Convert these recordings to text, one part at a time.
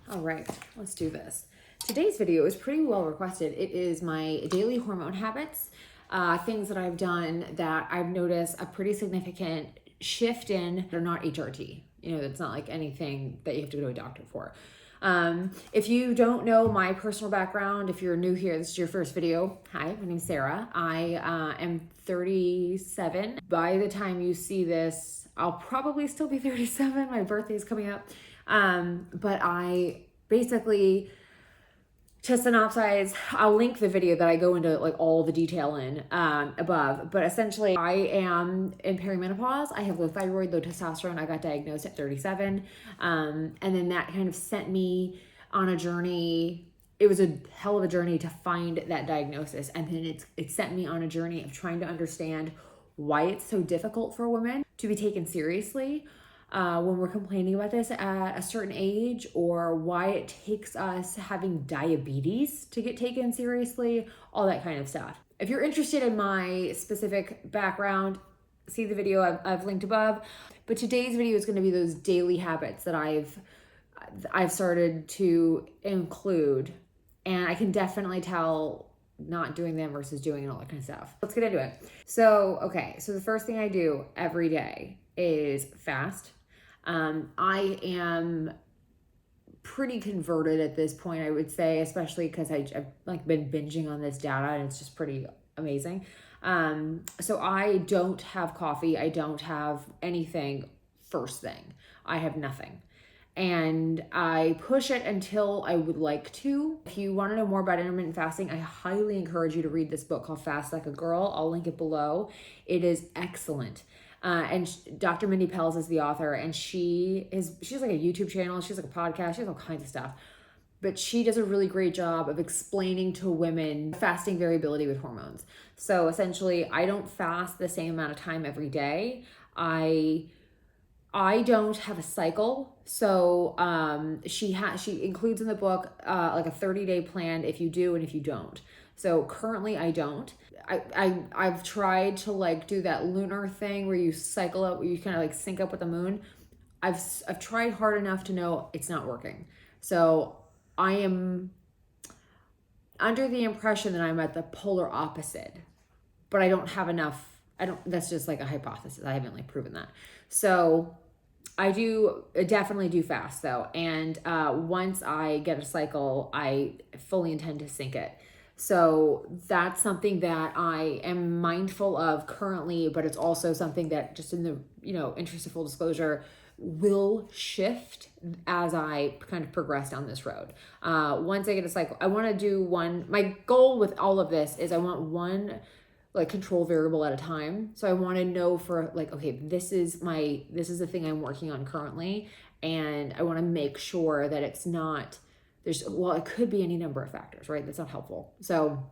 All right, let's do this. Today's video is pretty well requested. It is my daily hormone habits, things that I've done that I've noticed a pretty significant shift in. They're not HRT. It's not like anything that you have to go to a doctor for. If you don't know my personal background, if you're new here, this is your first video. Hi, my name's Sarah. I am 37. By the time you see this, I'll probably still be 37. My birthday is coming up. But I basically, to synopsize, I'll link the video that I go into like all the detail in above. But essentially, I am in perimenopause. I have low thyroid, low testosterone. I got diagnosed at 37. And then that kind of sent me on a journey. It was a hell of a journey to find that diagnosis. And then it sent me on a journey of trying to understand why it's so difficult for women to be taken seriously when we're complaining about this at a certain age, or why it takes us having diabetes to get taken seriously, all that kind of stuff. If you're interested in my specific background, see the video I've linked above. But today's video is going to be those daily habits that I've started to include, and I can definitely tell not doing them versus doing and all that kind of stuff. Let's get into it. So the first thing I do every day is fast. I am pretty converted at this point, I would say, especially because I've like been binging on this data and it's just pretty amazing. So I don't have coffee. I don't have anything first thing. I have nothing. And I push it until I would like to. If you want to know more about intermittent fasting, I highly encourage you to read this book called Fast Like a Girl. I'll link it below. It is excellent. And Dr. Mindy Pelz is the author, and she's like a YouTube channel. She's like a podcast. She has all kinds of stuff. But she does a really great job of explaining to women fasting variability with hormones. So essentially, I don't fast the same amount of time every day. I don't have a cycle. So she includes in the book like a 30-day plan if you do and if you don't. So currently I don't. I've tried to like do that lunar thing where you cycle up, where you kind of like sync up with the moon. I've tried hard enough to know it's not working. So I am under the impression that I'm at the polar opposite, but I don't have enough. That's just like a hypothesis. I haven't like proven that. So I definitely do fast though. And once I get a cycle, I fully intend to sync it. So that's something that I am mindful of currently, but it's also something that, just in the interest of full disclosure, will shift as I kind of progress down this road. Once I get a cycle, I want to do one. My goal with all of this is I want one like control variable at a time. So I want to know for like, okay, this is the thing I'm working on currently. And I want to make sure that it's not, it could be any number of factors, right? That's not helpful. So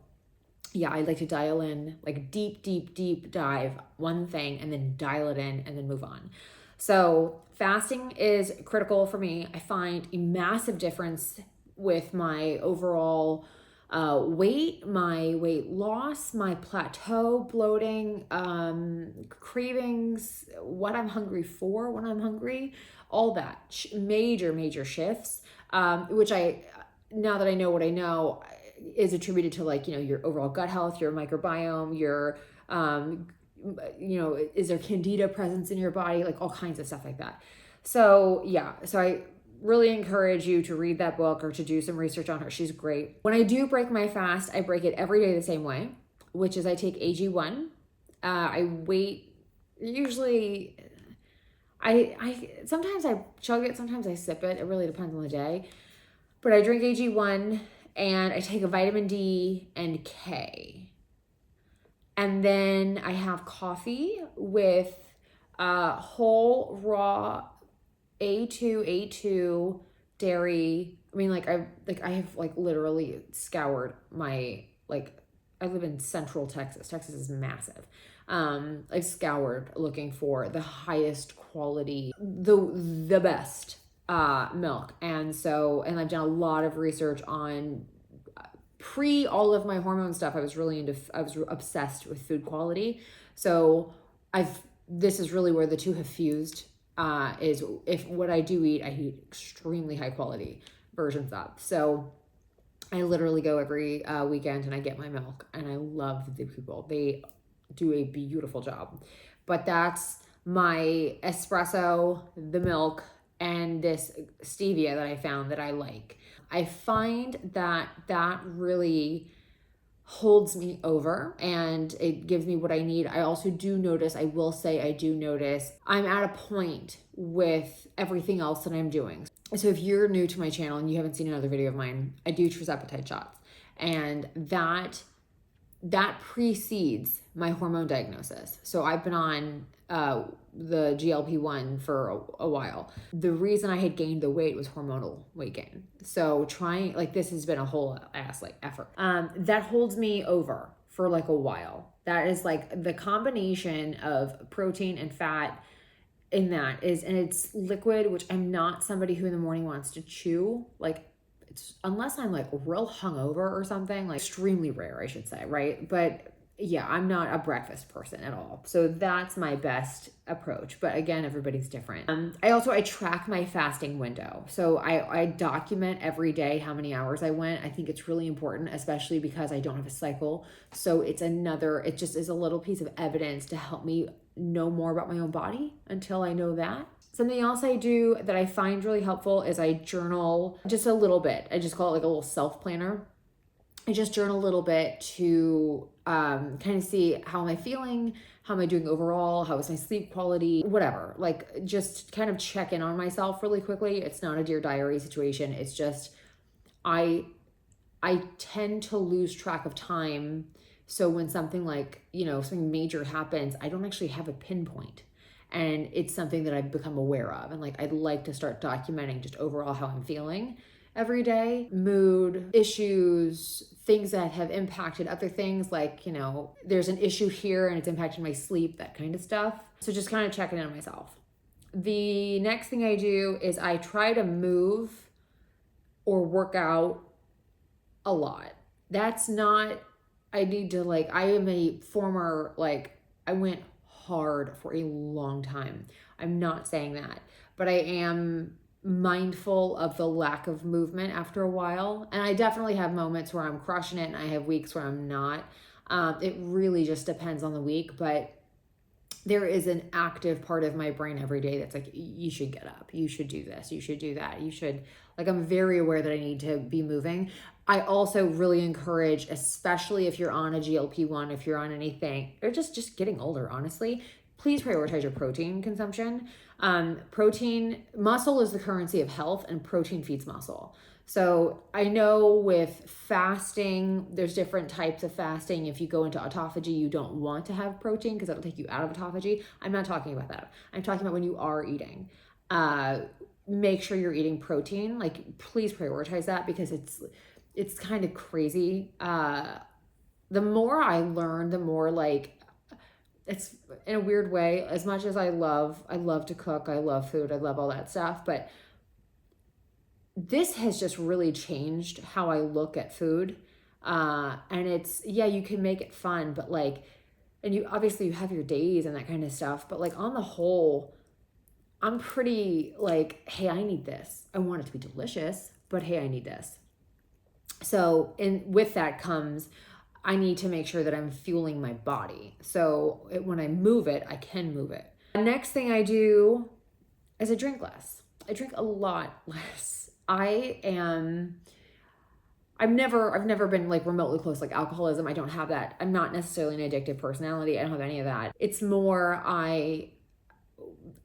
yeah, I like to dial in, like deep dive one thing and then dial it in and then move on. So fasting is critical for me. I find a massive difference with my overall weight, my weight loss, my plateau, bloating, cravings, what I'm hungry for when I'm hungry, all that major shifts, which now that I know what I know, is attributed to like, your overall gut health, your microbiome, your, is there candida presence in your body, like all kinds of stuff like that. So yeah, so I really encourage you to read that book or to do some research on her. She's great. When I do break my fast, I break it every day the same way, which is I take AG1. I wait, usually sometimes I chug it, sometimes I sip it. It really depends on the day. But I drink AG1 and I take a vitamin D and K. And then I have coffee with whole raw A2 dairy. I mean, I have like literally scoured my, like, I live in Central Texas. Texas is massive. I've scoured looking for the highest quality, the best milk. And I've done a lot of research on pre all of my hormone stuff. I was obsessed with food quality. So this is really where the two have fused is if what I do eat, I eat extremely high quality versions of. So I literally go every weekend and I get my milk, and I love the people. They do a beautiful job. But that's my espresso, the milk, and this stevia that I found that I like. I find that that really holds me over and it gives me what I need. I also do notice, I will say I do notice I'm at a point with everything else that I'm doing. So if you're new to my channel and you haven't seen another video of mine, I do tirzepatide shots, and that precedes my hormone diagnosis. So I've been on the GLP-1 for a while. The reason I had gained the weight was hormonal weight gain. So trying, like, this has been a whole ass like effort. That holds me over for like a while. That is like the combination of protein and fat in that is, and it's liquid, which I'm not somebody who in the morning wants to chew. Like, it's, unless I'm like real hungover or something, like extremely rare, I should say, right? But yeah, I'm not a breakfast person at all. So that's my best approach. But again, everybody's different. I track my fasting window. So I document every day how many hours I went. I think it's really important, especially because I don't have a cycle. So it just is a little piece of evidence to help me know more about my own body until I know that. Something else I do that I find really helpful is I journal just a little bit. I just call it like a little self planner. I just journal a little bit to kind of see how am I feeling, how am I doing overall, how is my sleep quality, whatever. Like, just kind of check in on myself really quickly. It's not a Dear Diary situation. It's just I tend to lose track of time. So when something like, something major happens, I don't actually have a pinpoint. And it's something that I've become aware of. And like, I'd like to start documenting just overall how I'm feeling every day, mood, issues, things that have impacted other things. Like, there's an issue here and it's impacting my sleep, that kind of stuff. So just kind of checking in on myself. The next thing I do is I try to move or work out a lot. That's not, I need to I am a former, I went hard for a long time. I'm not saying that, but I am mindful of the lack of movement after a while. And I definitely have moments where I'm crushing it and I have weeks where I'm not. It really just depends on the week, but there is an active part of my brain every day that's like, you should get up, you should do this, you should do that, you should, I'm very aware that I need to be moving. I also really encourage, especially if you're on a GLP-1, if you're on anything, or just getting older, honestly, please prioritize your protein consumption. Muscle is the currency of health, and protein feeds muscle. So I know with fasting, there's different types of fasting. If you go into autophagy, you don't want to have protein because that'll take you out of autophagy. I'm not talking about that. I'm talking about when you are eating. Make sure you're eating protein. Please prioritize that because it's kind of crazy. The more I learn, the more it's in a weird way, as much as I love to cook, I love food, I love all that stuff, but this has just really changed how I look at food. And it's, you can make it fun, but and you obviously you have your days and that kind of stuff, but on the whole, I'm pretty hey, I need this. I want it to be delicious, but hey, I need this. So, and with that comes, I need to make sure that I'm fueling my body. So when I move it, I can move it. The next thing I do is I drink less. I drink a lot less. I've never been remotely close alcoholism. I don't have that. I'm not necessarily an addictive personality. I don't have any of that. It's more, I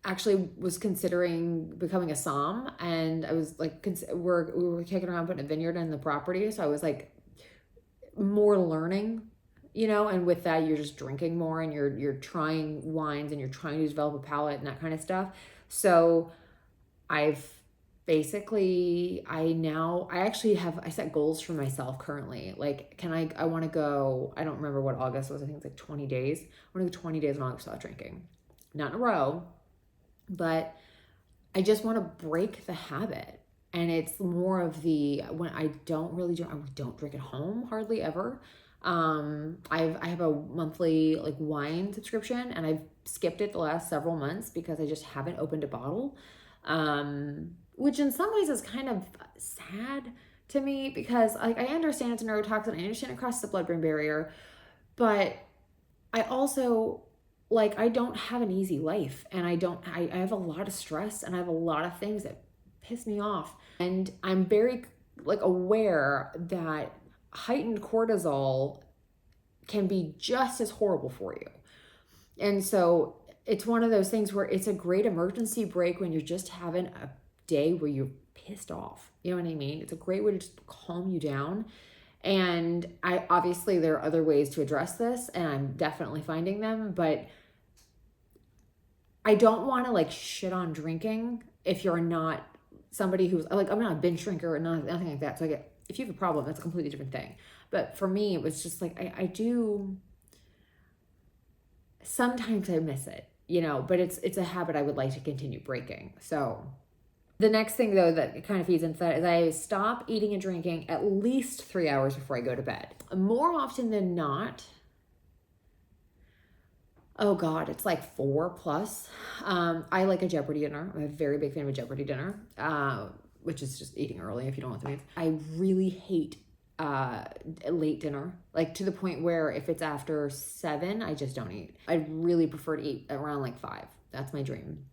actually was considering becoming a somm, and I was we were kicking around putting a vineyard in the property. So I was more learning, and with that, you're just drinking more and you're trying wines and you're trying to develop a palate and that kind of stuff. So I set goals for myself currently. I want to go, I don't remember what August was. I think it's 20 days. I want to go 20 days in August without drinking. Not in a row, but I just want to break the habit. And it's more of when I don't really drink, I don't drink at home hardly ever. I have a monthly like wine subscription, and I've skipped it the last several months because I just haven't opened a bottle. Which in some ways is kind of sad to me because like I understand it's a neurotoxin, I understand it crosses the blood-brain barrier, but I also like I don't have an easy life, and I have a lot of stress, and I have a lot of things that piss me off. And I'm very like aware that heightened cortisol can be just as horrible for you. And so it's one of those things where it's a great emergency break when you're just having a day where you're pissed off. You know what I mean? It's a great way to just calm you down. And I obviously there are other ways to address this, and I'm definitely finding them, but I don't want to like shit on drinking if you're not somebody who's like, I'm not a binge drinker or nothing like that. So I get, if you have a problem, that's a completely different thing. But for me, it was just like, I do, sometimes I miss it, you know, but it's a habit I would like to continue breaking. So the next thing though that kind of feeds into that is I stop eating and drinking at least 3 hours before I go to bed. More often than not, oh God, it's like 4 plus. I like a Jeopardy dinner. I'm a very big fan of a Jeopardy dinner, which is just eating early if you don't want the meat. I really hate late dinner, like to the point where if it's after 7, I just don't eat. I really prefer to eat around like 5. That's my dream.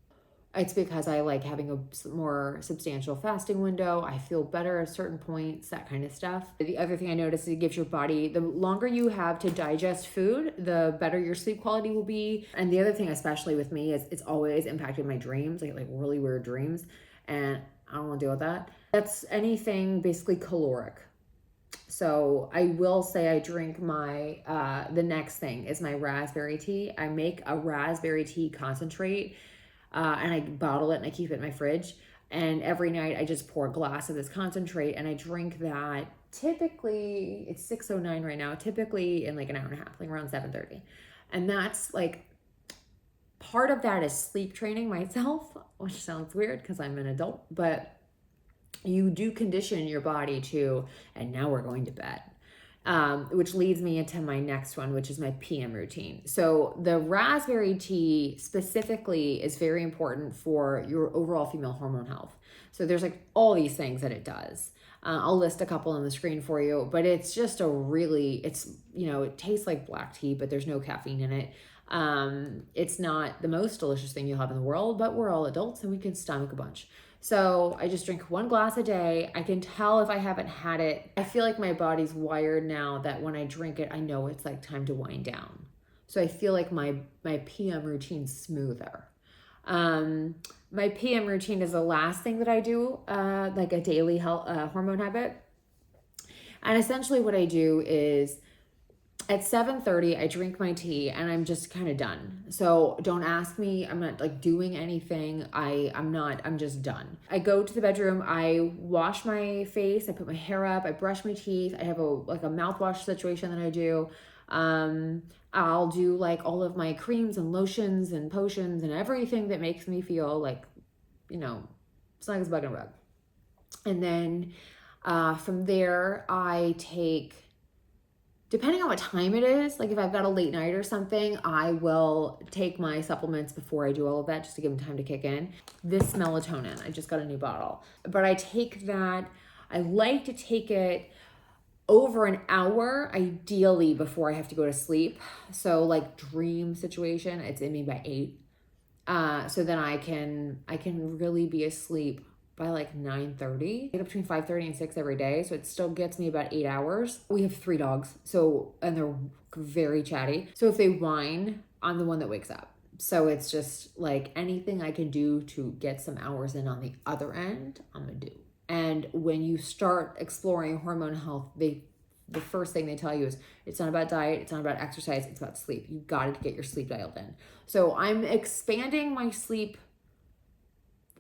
It's because I like having a more substantial fasting window. I feel better at certain points, that kind of stuff. The other thing I noticed is it gives your body, the longer you have to digest food, the better your sleep quality will be. And the other thing, especially with me, is it's always impacted my dreams. I get like really weird dreams, and I don't want to deal with that. That's anything basically caloric. So I will say I drink my, the next thing is my raspberry tea. I make a raspberry tea concentrate, and I bottle it and I keep it in my fridge. And every night I just pour a glass of this concentrate and I drink that. Typically, it's 6:09 right now, typically in like an hour and a half, like around 7:30. And that's like, part of that is sleep training myself, which sounds weird because I'm an adult, but you do condition your body to, and now we're going to bed. Which leads me into my next one, which is my PM routine. So the raspberry tea specifically is very important for your overall female hormone health. So there's like all these things that it does. I'll list a couple on the screen for you, but it's just it's, you know, it tastes like black tea, but there's no caffeine in it. It's not the most delicious thing you'll have in the world, but we're all adults and we can stomach a bunch. So I just drink 1 glass a day. I can tell if I haven't had it. I feel like my body's wired now that when I drink it, I know it's like time to wind down. So I feel like my PM routine's smoother. My PM routine is the last thing that I do, like a daily hormone habit. And essentially what I do is at 7:30, I drink my tea and I'm just kind of done. So don't ask me. I'm not like doing anything. I'm just done. I go to the bedroom. I wash my face. I put my hair up. I brush my teeth. I have a mouthwash situation that I do. I'll do like all of my creams and lotions and potions and everything that makes me feel like, you know, snug as a bug in a rug. And then from there, I take, depending on what time it is, like if I've got a late night or something, I will take my supplements before I do all of that just to give them time to kick in. This melatonin, I just got a new bottle, but I take that. I like to take it over an hour, ideally before I have to go to sleep. So like dream situation, it's in me by 8. So then I can really be asleep by like 9:30. I get up between 5:30 and 6 every day, so it still gets me about 8 hours. We have 3 dogs, and they're very chatty. So if they whine, I'm the one that wakes up. So it's just like anything I can do to get some hours in on the other end, I'm gonna do. And when you start exploring hormone health, the first thing they tell you is it's not about diet, it's not about exercise, it's about sleep. You got to get your sleep dialed in. So I'm expanding my sleep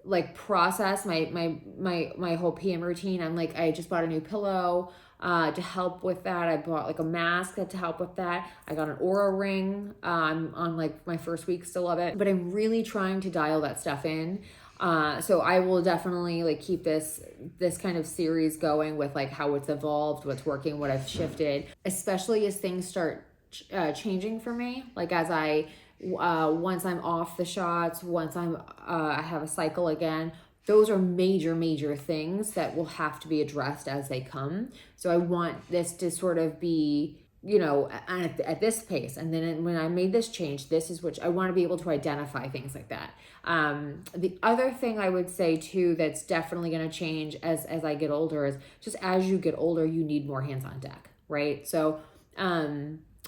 like process, my whole PM routine. I'm like, I just bought a new pillow to help with that. I bought like a mask to help with that. I got an Aura ring. I'm on like my first week still of it, but I'm really trying to dial that stuff in. So I will definitely like keep this kind of series going with like how it's evolved, what's working, what I've shifted, especially as things start changing for me. Like as once I'm off the shots, once I have a cycle again, those are major things that will have to be addressed as they come. So I want this to sort of be, you know, at this pace. And then when I made this change, this is which I want to be able to identify things like that. The other thing I would say too, that's definitely going to change as I get older is just as you get older, you need more hands on deck, right? So,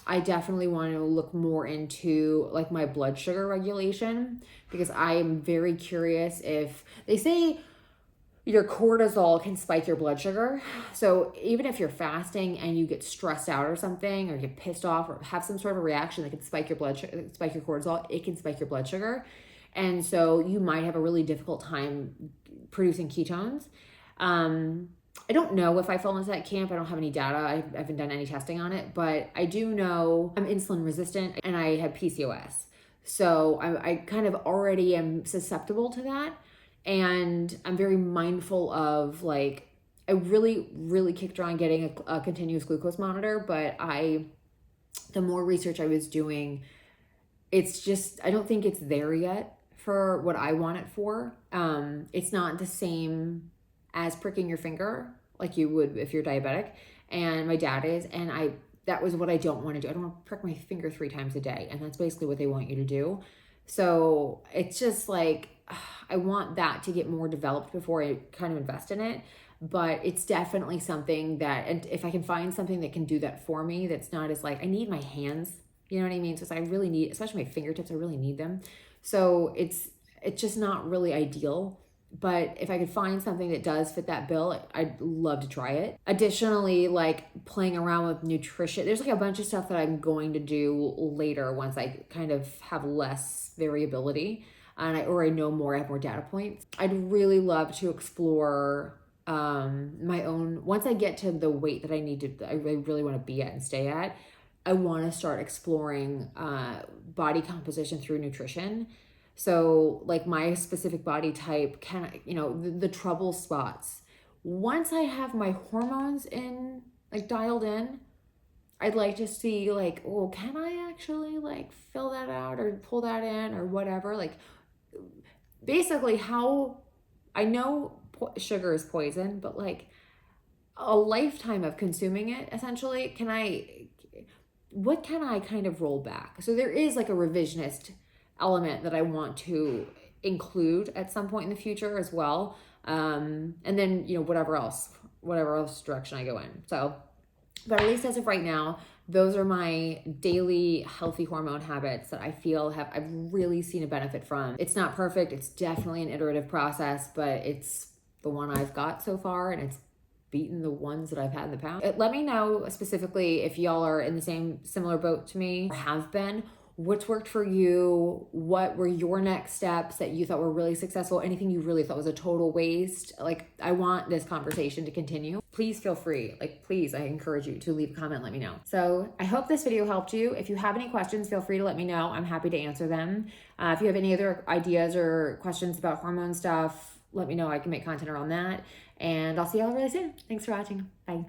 I definitely want to look more into like my blood sugar regulation, because I am very curious. If they say your cortisol can spike your blood sugar, so even if you're fasting and you get stressed out or something, or get pissed off or have some sort of a reaction that can spike your blood sugar, spike your cortisol, it can spike your blood sugar. And so you might have a really difficult time producing ketones. I don't know if I fall into that camp. I don't have any data. I haven't done any testing on it, but I do know I'm insulin resistant and I have PCOS. So I kind of already am susceptible to that. And I'm very mindful of like, I really kicked around getting a continuous glucose monitor, but the more research I was doing, it's just, I don't think it's there yet for what I want it for. It's not the same as pricking your finger like you would if you're diabetic, and my dad is, and that was what I don't want to do. I don't want to prick my finger 3 times a day, and that's basically what they want you to do. So it's just like, I want that to get more developed before I kind of invest in it. But it's definitely something that, and if I can find something that can do that for me, that's not as like, I need my hands, you know what I mean? So it's like I really need, especially my fingertips, I really need them. So it's just not really ideal. But if I could find something that does fit that bill, I'd love to try it. Additionally, like playing around with nutrition, there's like a bunch of stuff that I'm going to do later once I kind of have less variability and I know more, I have more data points. I'd really love to explore my own, once I get to the weight that I really want to be at and stay at, I want to start exploring body composition through nutrition. So like my specific body type, the trouble spots. Once I have my hormones dialed in, I'd like to see like, oh, can I actually like fill that out or pull that in or whatever? Like basically how I know sugar is poison, but like a lifetime of consuming it, essentially, what can I kind of roll back? So there is like a revisionist element that I want to include at some point in the future as well. And then, whatever else direction I go in. So, but at least as of right now, those are my daily healthy hormone habits that I feel I've really seen a benefit from. It's not perfect. It's definitely an iterative process, but it's the one I've got so far, and it's beaten the ones that I've had in the past. Let me know specifically if y'all are in the similar boat to me or have been. What's worked for you? What were your next steps that you thought were really successful? Anything you really thought was a total waste? Like, I want this conversation to continue. Please feel free. Please, I encourage you to leave a comment, let me know. So I hope this video helped you. If you have any questions, feel free to let me know. I'm happy to answer them. If you have any other ideas or questions about hormone stuff, let me know. I can make content around that. And I'll see y'all really soon. Thanks for watching. Bye.